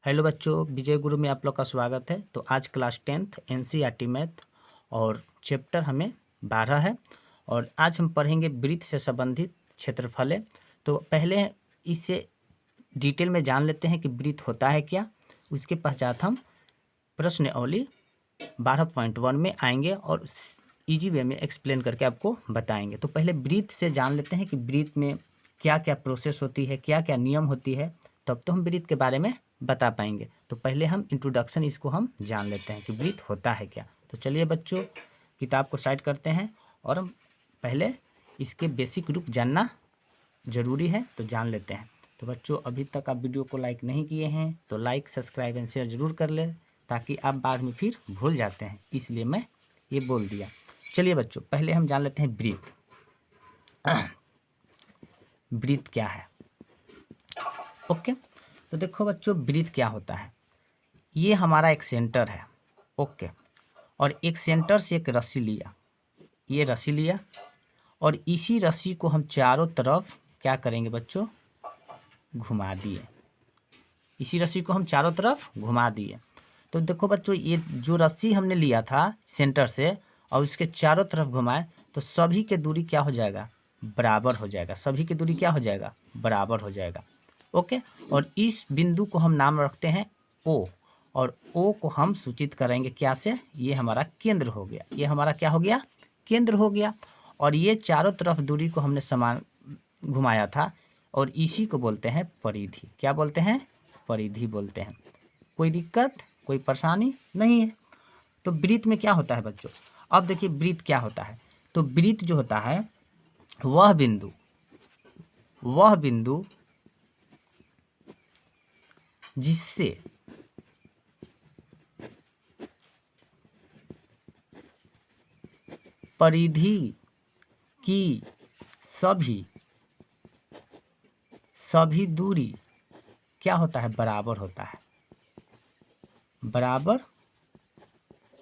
Hello बच्चों, विजय गुरु में आप लोग का स्वागत है। तो आज क्लास 10th एनसीईआरटी मैथ और चैप्टर हमें 12 है और आज हम पढ़ेंगे वृत्त से संबंधित क्षेत्रफल है। तो पहले इससे डिटेल में जान लेते हैं कि वृत्त होता है क्या। उसके पश्चात हम प्रश्नावली 12.1 में आएंगे और इजी वे में एक्सप्लेन करके आपको बताएंगे। तो पहले वृत्त से जान लेते हैं कि वृत्त में क्या क्या प्रोसेस होती है, क्या क्या नियम होती है, तब तो हम वृत्त के बारे में बता पाएंगे। तो पहले हम इंट्रोडक्शन इसको हम जान लेते हैं कि वृत्त होता है क्या। तो चलिए बच्चों, किताब को साइड करते हैं और हम पहले इसके बेसिक रूप जानना ज़रूरी है, तो जान लेते हैं। तो बच्चों, अभी तक आप वीडियो को लाइक नहीं किए हैं तो लाइक, सब्सक्राइब एंड शेयर ज़रूर कर लें, ताकि आप बाद में फिर भूल जाते हैं, इसलिए मैं ये बोल दिया। चलिए बच्चों, पहले हम जान लेते हैं वृत्त। वृत्त क्या है। ओके, तो देखो बच्चों, वृत्त क्या होता है। ये हमारा एक सेंटर है। ओके, और एक सेंटर से एक रस्सी लिया, ये रस्सी लिया और इसी रस्सी को हम चारों तरफ क्या करेंगे बच्चों, घुमा दिए। इसी रस्सी को हम चारों तरफ घुमा दिए। तो देखो बच्चों, ये जो रस्सी हमने लिया था सेंटर से और उसके चारों तरफ घुमाए, तो सभी के दूरी क्या हो जाएगा, बराबर हो जाएगा। सभी की दूरी क्या हो जाएगा, बराबर हो जाएगा। ओके, और इस बिंदु को हम नाम रखते हैं ओ, और ओ को हम सूचित करेंगे क्या से, ये हमारा केंद्र हो गया। ये हमारा क्या हो गया, केंद्र हो गया। और ये चारों तरफ दूरी को हमने समान घुमाया था और इसी को बोलते हैं परिधि। क्या बोलते हैं, परिधि बोलते हैं। कोई दिक्कत, कोई परेशानी नहीं है। तो वृत्त में क्या होता है बच्चों, अब देखिए वृत्त क्या होता है। तो वृत्त जो होता है वह बिंदु जिससे परिधि की सभी दूरी क्या होता है, बराबर होता है, बराबर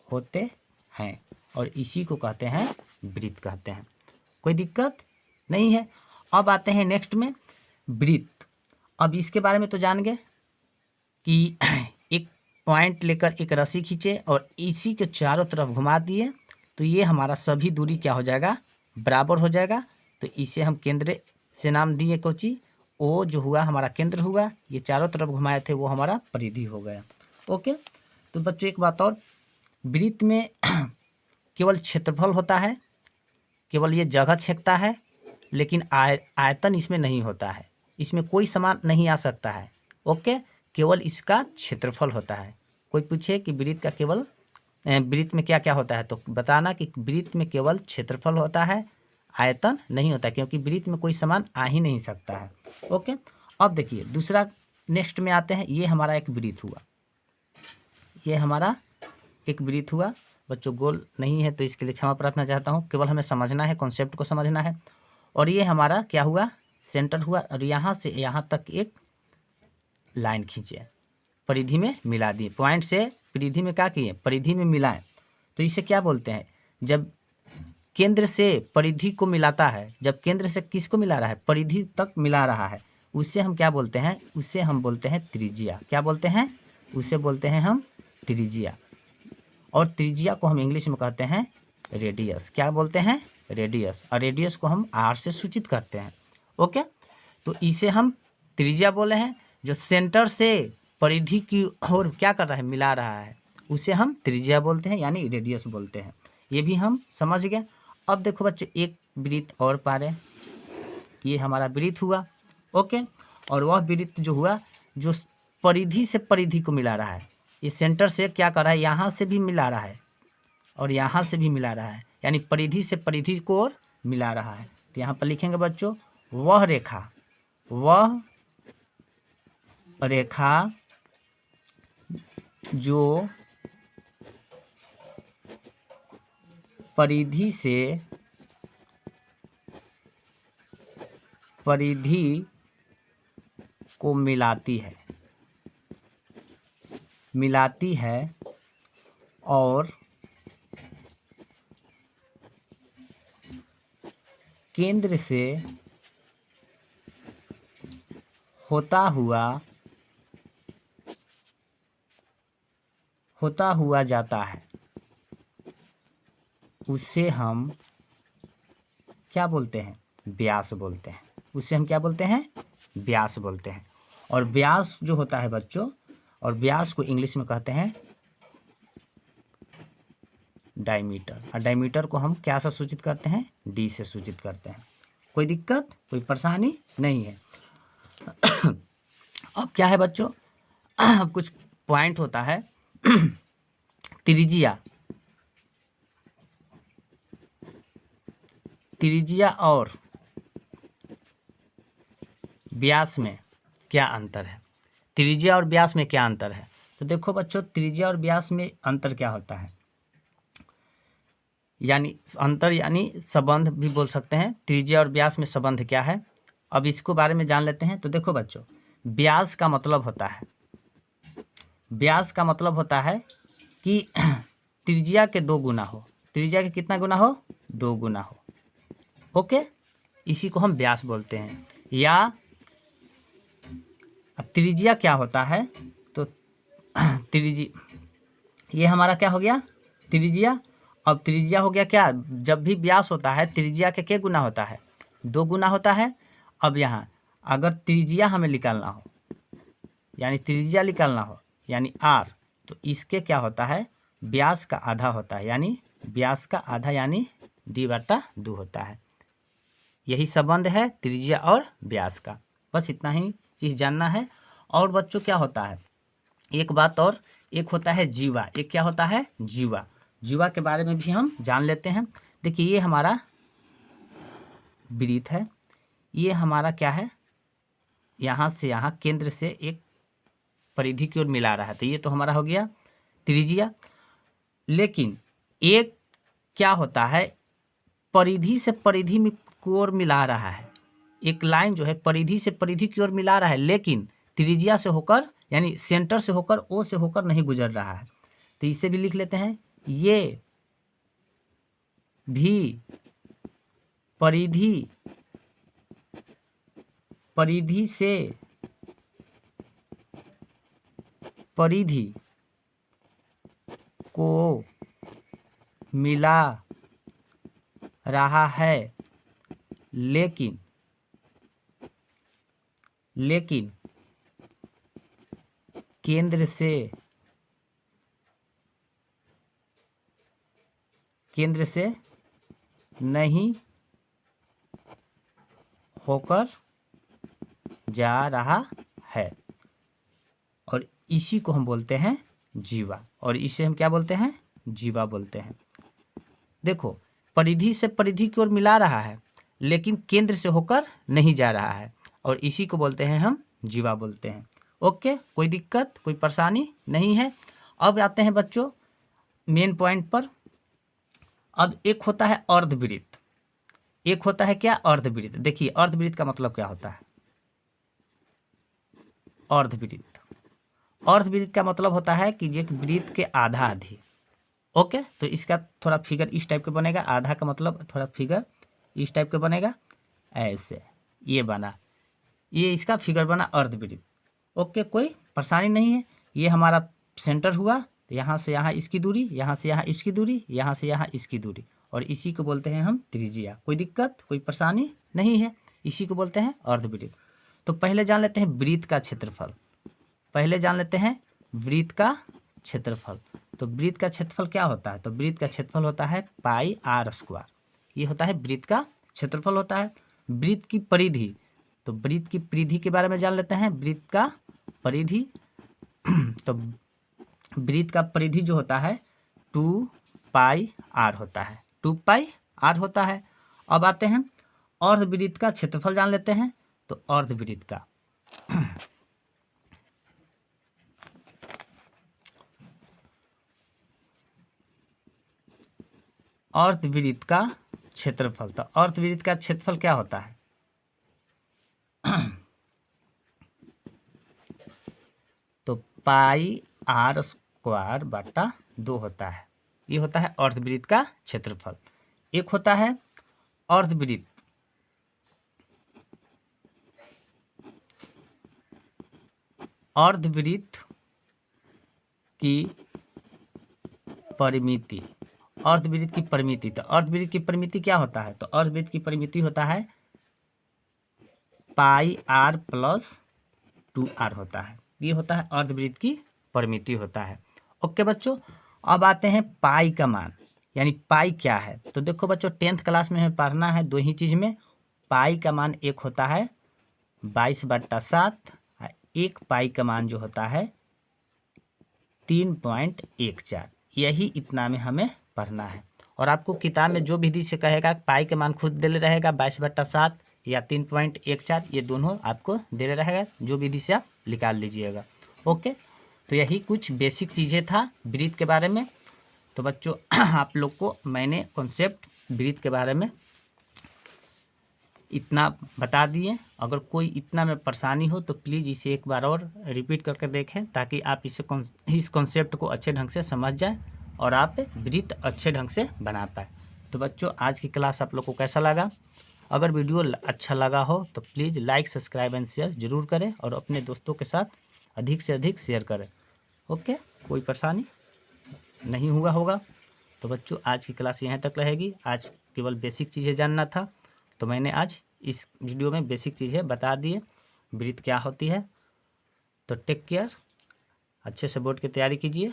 होते हैं, और इसी को कहते हैं वृत्त कहते हैं। कोई दिक्कत नहीं है। अब आते हैं नेक्स्ट में वृत्त। अब इसके बारे में तो जान गए कि एक पॉइंट लेकर एक रस्सी खींचे और इसी के चारों तरफ घुमा दिए, तो ये हमारा सभी दूरी क्या हो जाएगा, बराबर हो जाएगा। तो इसे हम केंद्र से नाम दिए कोची, ओ जो हुआ हमारा केंद्र हुआ, ये चारों तरफ घुमाए थे वो हमारा परिधि हो गया। ओके, तो बच्चों एक बात और, वृत्त में केवल क्षेत्रफल होता है, केवल ये जगह छेकता है, लेकिन आयतन इसमें नहीं होता है। इसमें कोई सामान नहीं आ सकता है। ओके, केवल इसका क्षेत्रफल होता है। कोई पूछे कि वृत्त का केवल वृत्त में क्या क्या होता है, तो बताना कि वृत्त में केवल क्षेत्रफल होता है, आयतन नहीं होता, क्योंकि वृत्त में कोई सामान आ ही नहीं सकता है। ओके, अब देखिए दूसरा नेक्स्ट में आते हैं। ये हमारा एक वृत्त हुआ, ये हमारा एक वृत्त हुआ। बच्चों गोल नहीं है तो इसके लिए क्षमा प्रार्थना चाहता हूँ, केवल हमें समझना है, कॉन्सेप्ट को समझना है। और ये हमारा क्या हुआ, सेंटर हुआ, और यहाँ से यहाँ तक एक लाइन खींचे, परिधि में मिला दिए। पॉइंट से परिधि में क्या किए, परिधि में मिलाएं। तो इसे क्या बोलते हैं, जब केंद्र से परिधि को मिलाता है, जब केंद्र से किसको मिला रहा है, परिधि तक मिला रहा है, उसे हम क्या बोलते हैं, उसे हम बोलते हैं त्रिज्या। क्या बोलते हैं, उसे बोलते हैं हम त्रिज्या। और त्रिज्या को हम इंग्लिश में कहते हैं रेडियस। क्या बोलते हैं, रेडियस। और रेडियस को हम आर से सूचित करते हैं। ओके, तो इसे हम त्रिज्या बोले हैं। जो सेंटर से परिधि की ओर क्या कर रहा है, मिला रहा है, उसे हम त्रिज्या बोलते हैं, यानी रेडियस बोलते हैं। ये भी हम समझ गए। अब देखो बच्चों, एक वृत्त और पा रहे, ये हमारा वृत्त हुआ। ओके, और वह वृत्त जो हुआ, जो परिधि से परिधि को मिला रहा है, ये सेंटर से क्या कर रहा है, यहाँ से भी मिला रहा है और यहाँ से भी मिला रहा है, यानी परिधि से परिधि को और मिला रहा है। तो यहाँ पर लिखेंगे बच्चों, वह रेखा जो परिधि से परिधि को मिलाती है और केंद्र से होता हुआ होता हुआ जाता है उसे हम क्या बोलते हैं? व्यास बोलते हैं। उसे हम क्या बोलते हैं? व्यास बोलते हैं। और व्यास जो होता है बच्चों, और व्यास को इंग्लिश में कहते हैं डायमीटर। और डायमीटर को हम क्या से सूचित करते हैं? डी से सूचित करते हैं। कोई दिक्कत, कोई परेशानी नहीं है। अब क्या है बच्चों, अब कुछ पॉइंट होता है। त्रिज्या, त्रिज्या और व्यास में क्या अंतर है? त्रिज्या और व्यास में क्या अंतर है? तो देखो बच्चों, त्रिज्या और व्यास में अंतर क्या होता है, यानी अंतर यानी संबंध भी बोल सकते हैं। त्रिज्या और व्यास में संबंध क्या है, अब इसको बारे में जान लेते हैं। तो देखो बच्चों, व्यास का मतलब होता है, व्यास का मतलब होता है कि त्रिज्या के 2 गुना हो। त्रिज्या के कितना गुना हो? 2 गुना हो। ओके, इसी को हम व्यास बोलते हैं। या अब त्रिज्या क्या होता है, तो त्रिज्या, ये हमारा क्या हो गया? त्रिज्या। अब त्रिज्या हो गया क्या, जब भी व्यास होता है त्रिज्या के क्या गुना होता है? 2 गुना होता है। अब यहाँ अगर त्रिज्या हमें निकालना हो, यानी त्रिज्या निकालना हो, यानी r, तो इसके क्या होता है? व्यास का आधा होता है, यानी व्यास का आधा यानी d/2 होता है। यही संबंध है त्रिज्या और व्यास का। बस इतना ही चीज़ जानना है। और बच्चों क्या होता है, एक बात और, एक होता है जीवा। एक क्या होता है? जीवा। जीवा के बारे में भी हम जान लेते हैं। देखिए, ये हमारा वृत्त है, ये हमारा क्या है, यहाँ से यहाँ केंद्र से एक परिधि की ओर मिला रहा है, तो ये तो हमारा हो गया त्रिज्या। लेकिन एक क्या होता है, परिधि से परिधि में की ओर मिला रहा है। एक लाइन जो है परिधि से परिधि की ओर मिला रहा है, लेकिन त्रिज्या से होकर, यानी सेंटर से होकर, ओ से होकर नहीं गुजर रहा है। तो इसे भी लिख लेते हैं, ये भी परिधि परिधि से परिधि को मिला रहा है, लेकिन केंद्र से नहीं होकर जा रहा है। और इसी को हम बोलते हैं जीवा, और इसे हम क्या बोलते हैं? जीवा बोलते हैं। देखो, परिधि से परिधि की ओर मिला रहा है, लेकिन केंद्र से होकर नहीं जा रहा है, और इसी को बोलते हैं हम जीवा बोलते हैं। ओके, कोई दिक्कत, कोई परेशानी नहीं है। अब आते हैं बच्चों मेन पॉइंट पर। अब एक होता है अर्धवृत्त, एक होता है क्या? अर्धवृत्त। देखिए, अर्धवृत्त का मतलब क्या होता है? अर्धवृत्त, अर्धवृत्त का मतलब होता है कि एक वृत्त के आधा आधी। ओके, तो इसका थोड़ा फिगर इस टाइप का बनेगा। आधा का मतलब थोड़ा फिगर इस टाइप का बनेगा, ऐसे ये बना, ये इसका फिगर बना अर्धवृत्त। ओके, कोई परेशानी नहीं है। ये हमारा सेंटर हुआ, तो यहाँ से यहाँ इसकी दूरी, यहाँ से यहाँ इसकी दूरी, यहाँ से यहाँ इसकी दूरी, और इसी को बोलते हैं हम त्रिज्या। कोई दिक्कत, कोई परेशानी नहीं है, इसी को बोलते हैं अर्धवृत्त। तो पहले जान लेते हैं वृत्त का क्षेत्रफल। पहले जान लेते हैं वृत्त का क्षेत्रफल। तो वृत्त का क्षेत्रफल क्या होता है? तो वृत्त का क्षेत्रफल होता है πr²। ये होता है वृत्त का क्षेत्रफल होता है। वृत्त की परिधि, तो वृत्त की परिधि के बारे में जान लेते हैं। वृत्त का परिधि तो वृत्त का परिधि जो होता है 2πr होता है, 2πr होता है। अब आते हैं अर्धवृत्त का क्षेत्रफल जान लेते हैं। तो अर्धवृत्त का अर्धवृत्त का क्षेत्रफल, तो अर्धवृत्त का क्षेत्रफल क्या होता है? तो πr²/2 होता है। ये होता है अर्धवृत्त का क्षेत्रफल। एक होता है अर्धवृत्त अर्धवृत्त की परिमिति, अर्धवृत्त की परिमिति। तो अर्धवृत्त की परिमिति क्या होता है? तो अर्धवृत्त की परिमिति होता है पाई आर प्लस 2r होता है। ये होता है अर्धवृत्त की परिमिति होता है। ओके बच्चों, अब आते हैं पाई का मान, यानी पाई क्या है। तो देखो बच्चों, 10th क्लास में हमें पढ़ना है 2 ही चीज़ में। पाई का मान एक होता है 22/7, एक पाई का मान जो होता है 3.14। यही इतना में हमें पढ़ना है। और आपको किताब में जो विधि से कहेगा पाई के मान खुद दे रहेगा 22/7 या 3.14, ये दोनों आपको दे रहेगा, जो विधि से आप निकाल लीजिएगा। ओके, तो यही कुछ बेसिक चीज़ें था वृत्त के बारे में। तो बच्चों आप लोग को मैंने कॉन्सेप्ट वृत्त के बारे में इतना बता दिए। अगर कोई इतना में परेशानी हो तो प्लीज़ इसे एक बार और रिपीट करके देखें, ताकि आप इस कॉन्सेप्ट को अच्छे ढंग से समझ जाएं और आप वृत्त अच्छे ढंग से बना पाए। तो बच्चों आज की क्लास आप लोग को कैसा लगा? अगर वीडियो अच्छा लगा हो तो please like, subscribe and share जरूर करें और अपने दोस्तों के साथ अधिक से अधिक शेयर करें। ओके, कोई परेशानी नहीं हुआ होगा। तो बच्चों आज की क्लास यहाँ तक रहेगी। आज केवल बेसिक चीज़ें जानना था, तो मैंने आज इस वीडियो में बेसिक चीज़ें बता दिए, वृत्त क्या होती है। तो टेक केयर, अच्छे से बोर्ड की तैयारी कीजिए।